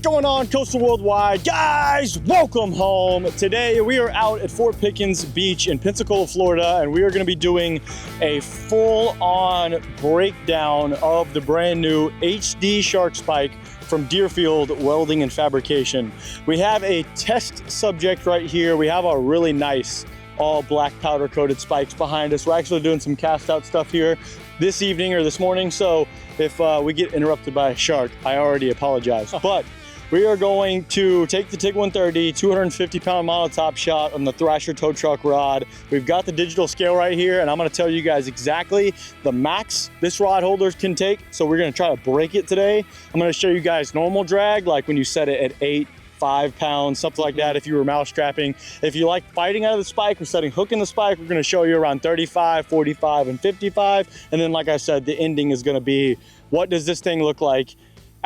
going on, Coastal Worldwide? Guys, welcome home. Today we are out at Fort Pickens Beach in Pensacola, Florida, and we are going to be doing a full-on breakdown of the brand new HD Shark Spike from Deerfield Welding and Fabrication. We have a test subject right here. We have our really nice all black powder coated spikes behind us. We're actually doing some cast out stuff here this evening or this morning, so if we get interrupted by a shark, I already apologize. But we are going to take the TIG 130 250-pound monotop shot on the Thrasher tow truck rod. We've got the digital scale right here, and I'm going to tell you guys exactly the max this rod holder can take. So we're going to try to break it today. I'm going to show you guys normal drag, like when you set it at 5 pounds, something like that, if you were mouse trapping. If you like fighting out of the spike or setting hook in the spike, we're going to show you around 35, 45, and 55. And then, like I said, the ending is going to be, what does this thing look like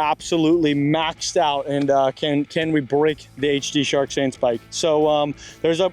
absolutely maxed out, and can we break the HD Shark Sand Spike? So there's a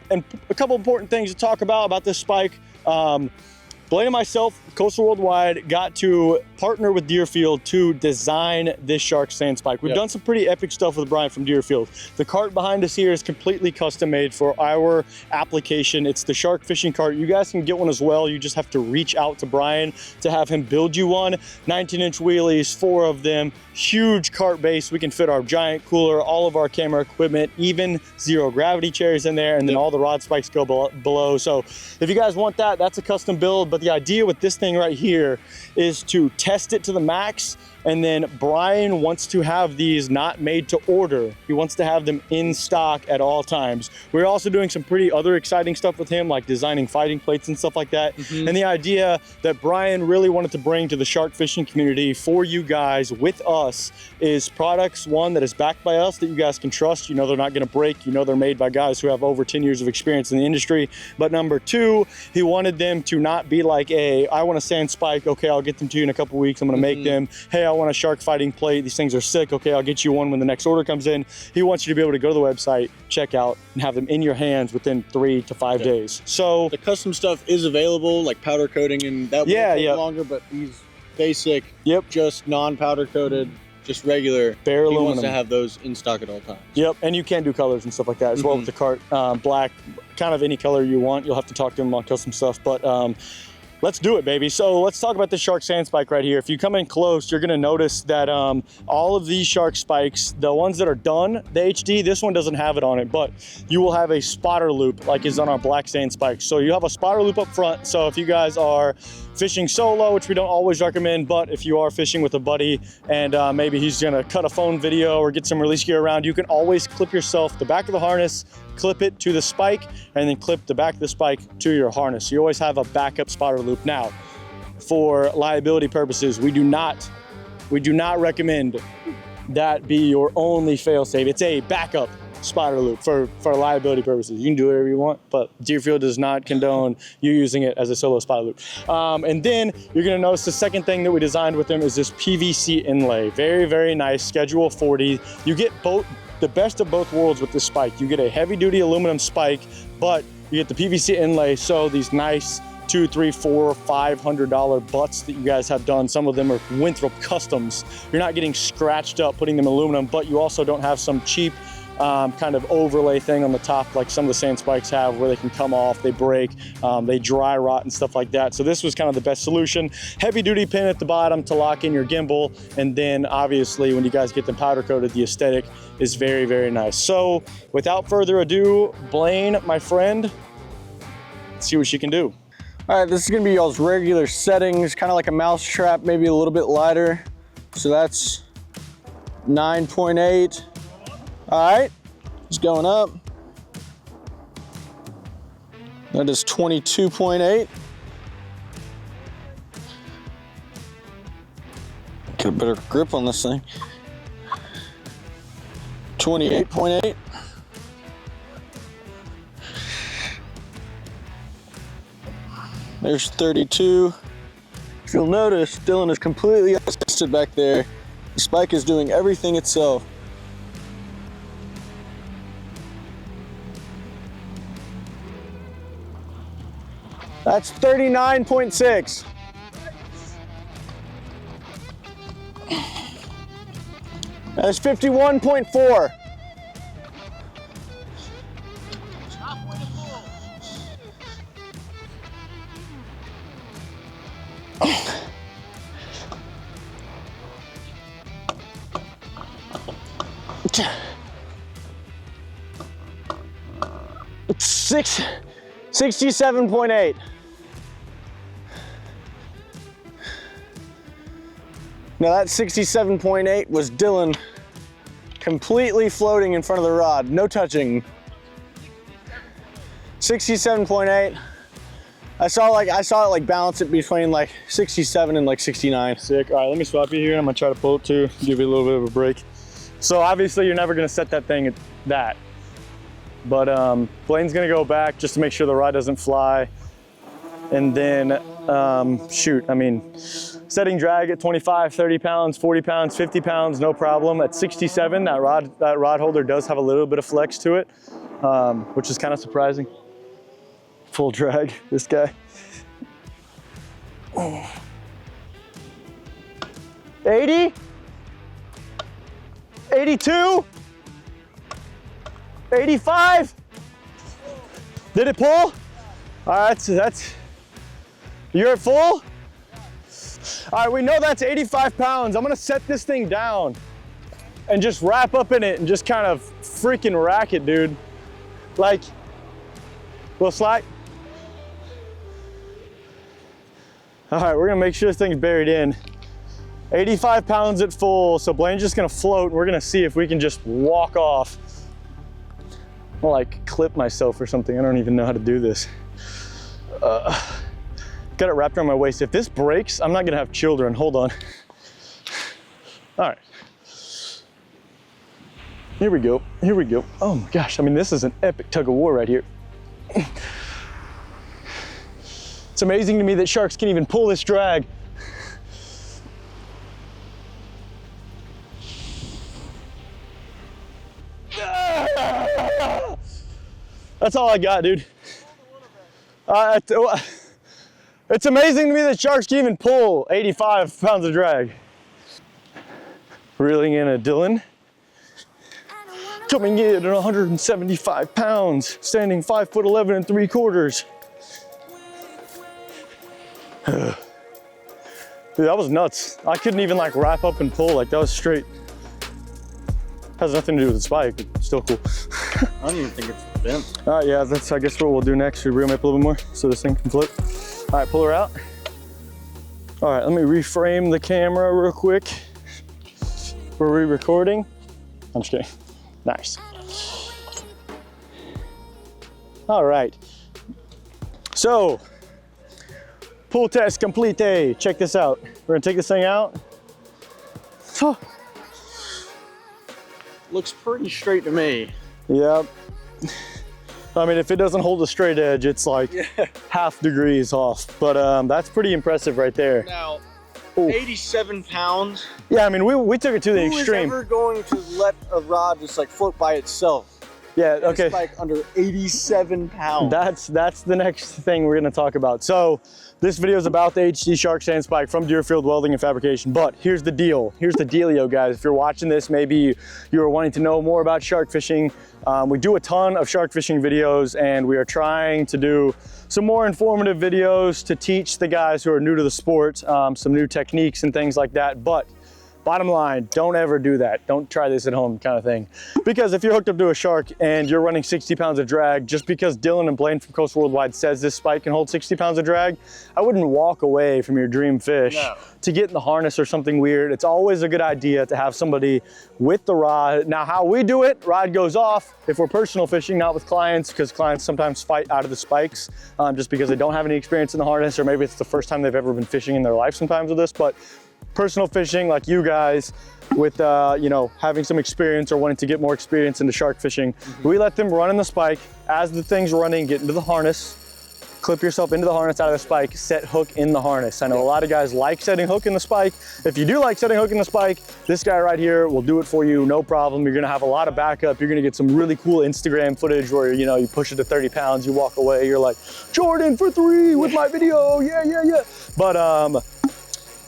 couple important things to talk about this spike. Blaine and myself, Coastal Worldwide, got to partner with Deerfield to design this Shark Sand Spike. We've done some pretty epic stuff with Brian from Deerfield. The cart behind us here is completely custom made for our application. It's the shark fishing cart. You guys can get one as well. You just have to reach out to Brian to have him build you one. 19-inch wheelies, 4 of them, huge cart base. We can fit our giant cooler, all of our camera equipment, even zero gravity chairs in there, and then all the rod spikes go below. So if you guys want that, that's a custom build. But the idea with this thing right here is to test it to the max, and then Brian wants to have these not made to order. He wants to have them in stock at all times. We're also doing some pretty other exciting stuff with him, like designing fighting plates and stuff like that. And the idea that Brian really wanted to bring to the shark fishing community for you guys with us is products, one, that is backed by us, that you guys can trust. You know they're not gonna break. You know they're made by guys who have over 10 years of experience in the industry. But number 2, he wanted them to not be like, I want a sand spike, okay, I'll get them to you in a couple weeks, I'm gonna make them. Hey, I want a shark fighting plate, these things are sick, okay, I'll get you one when the next order comes in. He wants you to be able to go to the website, check out, and have them in your hands within 3 to 5 days. So the custom stuff is available, like powder coating, and that will take longer, but these basic, just non-powder coated, just regular, bare aluminum. He wants to have those in stock at all times. Yep, and you can do colors and stuff like that as well with the cart. Black, kind of any color you want. You'll have to talk to him on custom stuff, but let's do it, baby. So let's talk about the Shark Sand Spike right here. If you come in close, you're gonna notice that all of these shark spikes, the ones that are done, the HD, this one doesn't have it on it, but you will have a spotter loop like is on our black sand spikes. So you have a spotter loop up front. So if you guys are fishing solo, which we don't always recommend, but if you are fishing with a buddy and maybe he's gonna cut a phone video or get some release gear around, you can always clip yourself the back of the harness, clip it to the spike, and then clip the back of the spike to your harness. You always have a backup spotter loop. Now, for liability purposes, we do not recommend that be your only fail-safe. It's a backup spotter loop for liability purposes. You can do whatever you want, but Deerfield does not condone you using it as a solo spotter loop. And then you're gonna notice the second thing that we designed with them is this PVC inlay. Very, very nice, Schedule 40. You get the best of both worlds with this spike. You get a heavy-duty aluminum spike, but you get the PVC inlay, so these nice $200, $300, $400, $500 butts that you guys have done. Some of them are Winthrop Customs. You're not getting scratched up putting them in aluminum, but you also don't have some cheap kind of overlay thing on the top like some of the sand spikes have, where they can come off, they break, they dry rot and stuff like that. So this was kind of the best solution. Heavy duty pin at the bottom to lock in your gimbal, and then obviously when you guys get them powder coated, the aesthetic is very, very nice. So without further ado, Blaine, my friend, let's see what she can do. All right, this is gonna be y'all's regular settings, kind of like a mouse trap, maybe a little bit lighter. So that's 9.8. All right, it's going up. That is 22.8. Get a better grip on this thing. 28.8. There's 32. If you'll notice, Dylan is completely unassisted back there. The spike is doing everything itself. That's 39.6. That's 51.4. It's 67.8. Now that 67.8 was Dylan completely floating in front of the rod, no touching. 67.8. I saw it like balance it between like 67 and like 69. Sick. All right, let me swap you here. I'm gonna try to pull it too, give you a little bit of a break. So obviously you're never gonna set that thing at that. But Blaine's gonna go back just to make sure the rod doesn't fly. And then, setting drag at 25, 30 pounds, 40 pounds, 50 pounds, no problem. At 67, that rod holder does have a little bit of flex to it, which is kind of surprising. Full drag, this guy. 80, 82, 85. Did it pull? All right, so you're at full? All right, we know that's 85 pounds. I'm gonna set this thing down and just wrap up in it and just kind of freaking rack it, dude. Like, little slack. All right, we're gonna make sure this thing's buried in. 85 pounds at full, so Blaine's just gonna float. We're gonna see if we can just walk off. I'll like clip myself or something. I don't even know how to do this. Got it wrapped around my waist. If this breaks, I'm not gonna have children. Hold on. All right. Here we go, here we go. Oh my gosh, I mean, this is an epic tug of war right here. It's amazing to me that sharks can even pull this drag. That's all I got, dude. It's amazing to me that sharks can even pull 85 pounds of drag. Reeling in a Dylan. Coming in at 175 pounds, standing 5'11" 3/4. Dude, that was nuts. I couldn't even like wrap up and pull, like that was straight. Has nothing to do with the spike, but still cool. I don't even think it's bent. All right, yeah, that's I guess what we'll do next. We reel them up a little bit more so this thing can float. All right, pull her out. All right, let me reframe the camera real quick. We're re-recording. I'm just kidding. Nice. All right. So, pool test complete. Check this out. We're gonna take this thing out. Looks pretty straight to me. Yep. I mean, if it doesn't hold a straight edge, it's like half degrees off. But that's pretty impressive right there. Now, ooh. 87 pounds. Yeah, I mean, we took it to the extreme. Who is ever going to let a rod just like float by itself? Yeah, okay. It's like under 87 pounds. That's the next thing we're gonna talk about. So this video is about the HD Shark Sand Spike from Deerfield Welding and Fabrication. But here's the deal. Here's the dealio, guys. If you're watching this, maybe you are wanting to know more about shark fishing. We do a ton of shark fishing videos, and we are trying to do some more informative videos to teach the guys who are new to the sport some new techniques and things like that. But bottom line, don't ever do that. Don't try this at home kind of thing. Because if you're hooked up to a shark and you're running 60 pounds of drag, just because Dylan and Blaine from Coast Worldwide says this spike can hold 60 pounds of drag, I wouldn't walk away from your dream fish to get in the harness or something weird. It's always a good idea to have somebody with the rod. Now, how we do it, rod goes off if we're personal fishing, not with clients, because clients sometimes fight out of the spikes just because they don't have any experience in the harness, or maybe it's the first time they've ever been fishing in their life sometimes with this. But personal fishing, like you guys, with you know, having some experience or wanting to get more experience into shark fishing, we let them run in the spike. As the thing's running, get into the harness, clip yourself into the harness out of the spike, set hook in the harness. I know a lot of guys like setting hook in the spike. If you do like setting hook in the spike, this guy right here will do it for you, no problem. You're gonna have a lot of backup. You're gonna get some really cool Instagram footage where, you know, you push it to 30 pounds, you walk away, you're like, Jordan for 3 with my video, yeah, yeah, yeah. But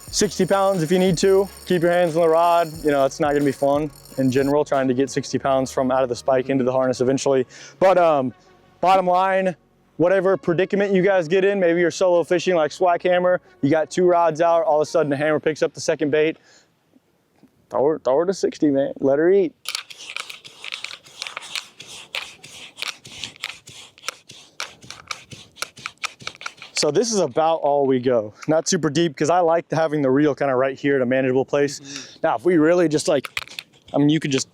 60 pounds if you need to. Keep your hands on the rod. You know, it's not gonna be fun. in general, trying to get 60 pounds from out of the spike into the harness eventually. But bottom line, whatever predicament you guys get in, maybe you're solo fishing like Swack Hammer, you got 2 rods out, all of a sudden the hammer picks up the second bait, throw her to 60, man, let her eat. So this is about all we go. Not super deep, because I like having the reel kind of right here at a manageable place. Now, if we really just like, I mean, you could just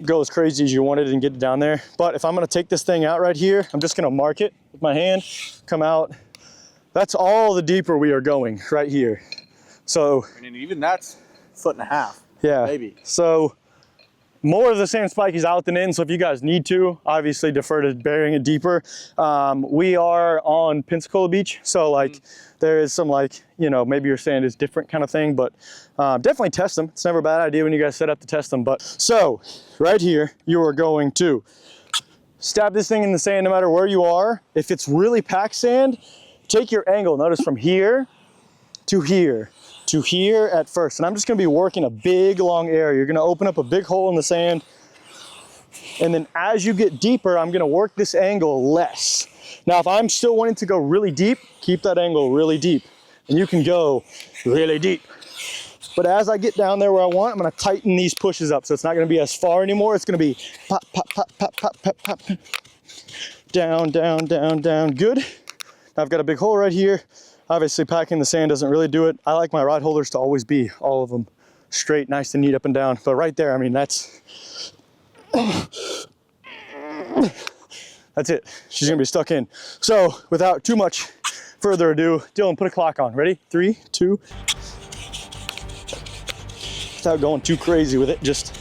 go as crazy as you wanted and get it down there. But if I'm gonna take this thing out right here, I'm just gonna mark it with my hand, come out. That's all the deeper we are going right here. So. And even that's 1.5 feet. Yeah. Maybe. So more of the sand spike is out than in, so if you guys need to, obviously defer to burying it deeper. We are on Pensacola Beach, so like there is some like, you know, maybe your sand is different kind of thing, but definitely test them. It's never a bad idea when you guys set up to test them. But so right here, you are going to stab this thing in the sand no matter where you are. If it's really packed sand, take your angle, notice from here to here. To here at first, and I'm just gonna be working a big long area. You're gonna open up a big hole in the sand, and then as you get deeper, I'm gonna work this angle less. Now, if I'm still wanting to go really deep, keep that angle really deep, and you can go really deep. But as I get down there where I want, I'm gonna tighten these pushes up, so it's not gonna be as far anymore. It's gonna be pop, pop, pop, pop, pop, pop, pop, down, down, down, down. Good. Now I've got a big hole right here. Obviously packing the sand doesn't really do it. I like my rod holders to always be, all of them, straight, nice and neat up and down. But right there, I mean, that's it. She's gonna be stuck in. So without too much further ado, Dylan, put a clock on. Ready? 3, 2. Without going too crazy with it, just.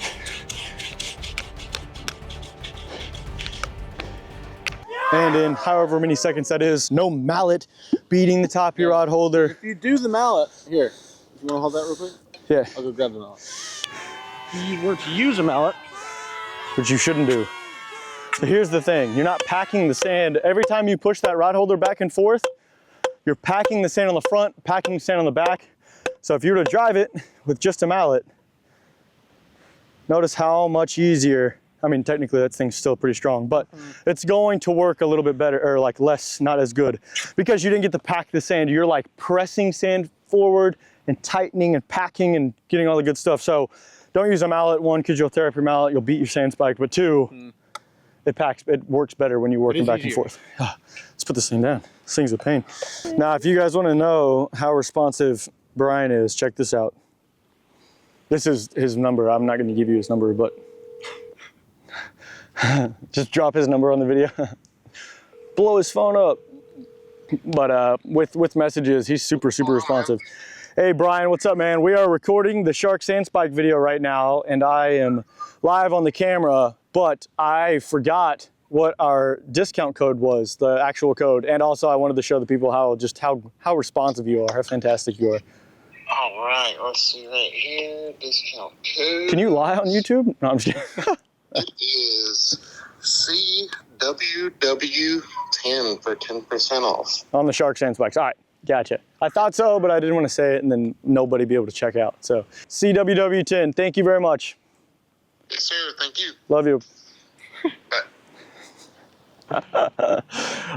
And in however many seconds that is, no mallet beating the top of your rod holder. If you do the mallet, here, if you want to hold that real quick? Yeah. I'll go grab the mallet. If you were to use a mallet, which you shouldn't do. So here's the thing, you're not packing the sand. Every time you push that rod holder back and forth, you're packing the sand on the front, packing the sand on the back. So if you were to drive it with just a mallet, notice how much easier. I mean, technically that thing's still pretty strong, but it's going to work a little bit better, or like less, not as good, because you didn't get to pack the sand. You're like pressing sand forward and tightening and packing and getting all the good stuff. So don't use a mallet, 1, because you'll tear up your mallet, you'll beat your sand spike, but 2, it works better when you're working back and forth. Let's put this thing down. This thing's a pain. Now, if you guys want to know how responsive Brian is, check this out. This is his number. I'm not going to give you his number, but just drop his number on the video. Blow his phone up. But with messages, he's super responsive. Hey Brian, what's up, man? We are recording the shark sand spike video right now, and I am live on the camera, but I forgot what our discount code was, the actual code, and also I wanted to show the people how responsive you are, how fantastic you are. All right, let's see right here, discount code. Can you lie on YouTube? No, I'm just kidding. It is CWW10 for 10% off. On the shark sand spikes. All right, gotcha. I thought so, but I didn't want to say it and then nobody be able to check out. So CWW10, thank you very much. Yes, sir, thank you. Love you. Bye. All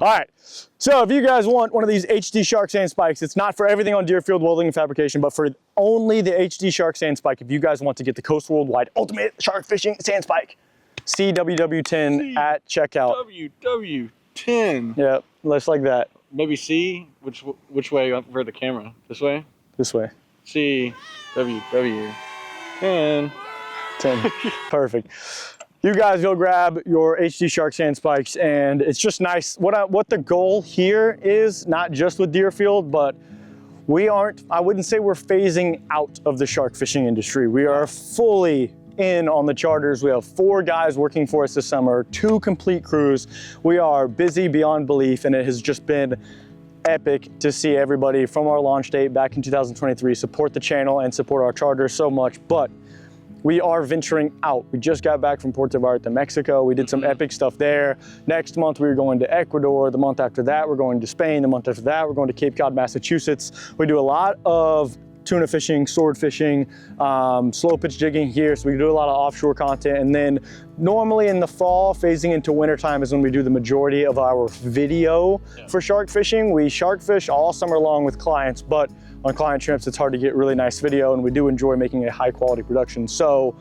right, so if you guys want one of these HD shark sand spikes, it's not for everything on Deerfield welding and fabrication, but for only the HD shark sand spike. If you guys want to get the Coast Worldwide Ultimate Shark Fishing Sand Spike, CWW10 at checkout. CWW10. Yeah, less like that. Maybe C. Which way for the camera? This way. This way. CWW10. 10. Perfect. You guys go grab your HD shark sand spikes, and it's just nice. What the goal here is, not just with Deerfield, but I wouldn't say we're phasing out of the shark fishing industry. We are fully in on the charters. We have 4 guys working for us this summer, 2 complete crews. We are busy beyond belief, and it has just been epic to see everybody from our launch date back in 2023 support the channel and support our charters so much. But we are venturing out. We just got back from Puerto Vallarta, Mexico. We did some epic stuff there. Next month, we're going to Ecuador. The month after that, we're going to Spain. The month after that, we're going to Cape Cod, Massachusetts. We do a lot of tuna fishing, sword fishing, slow pitch jigging here. So we do a lot of offshore content. And then normally in the fall, phasing into wintertime is when we do the majority of our video for shark fishing. We shark fish all summer long with clients, but on client trips, it's hard to get really nice video, and we do enjoy making a high quality production. So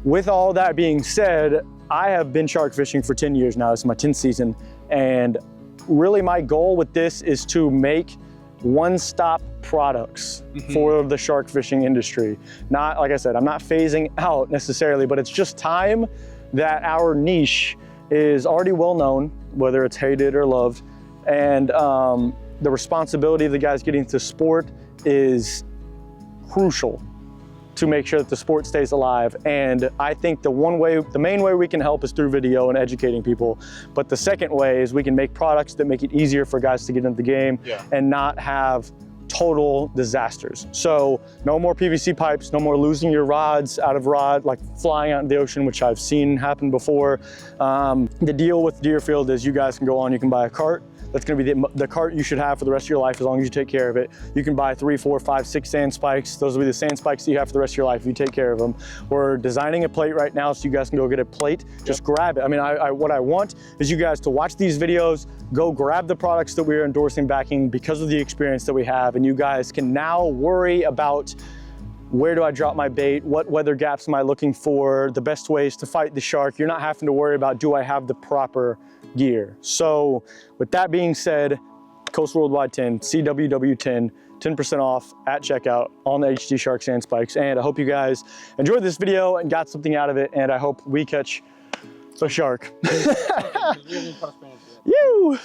with all that being said, I have been shark fishing for 10 years now. This is my 10th season. And really my goal with this is to make one-stop products for the shark fishing industry. Not, like I said, I'm not phasing out necessarily, but it's just time that our niche is already well known, whether it's hated or loved. And the responsibility of the guys getting to sport is crucial to make sure that the sport stays alive. And I think the main way we can help is through video and educating people. But the second way is we can make products that make it easier for guys to get into the game and not have total disasters. So no more PVC pipes, no more losing your rods out of like flying out in the ocean, which I've seen happen before. The deal with Deerfield is you guys can go on, you can buy a cart. That's gonna be the cart you should have for the rest of your life as long as you take care of it. You can buy 3, 4, 5, 6 sand spikes. Those will be the sand spikes that you have for the rest of your life if you take care of them. We're designing a plate right now so you guys can go get a plate. Just grab it. I mean, what I want is you guys to watch these videos, go grab the products that we're endorsing, backing because of the experience that we have, and you guys can now worry about where do I drop my bait? What weather gaps am I looking for? The best ways to fight the shark. You're not having to worry about, do I have the proper gear? So with that being said, Coastal Worldwide 10, CWW10, 10% off at checkout on the HD Shark Sand Spikes. And I hope you guys enjoyed this video and got something out of it. And I hope we catch a shark. You!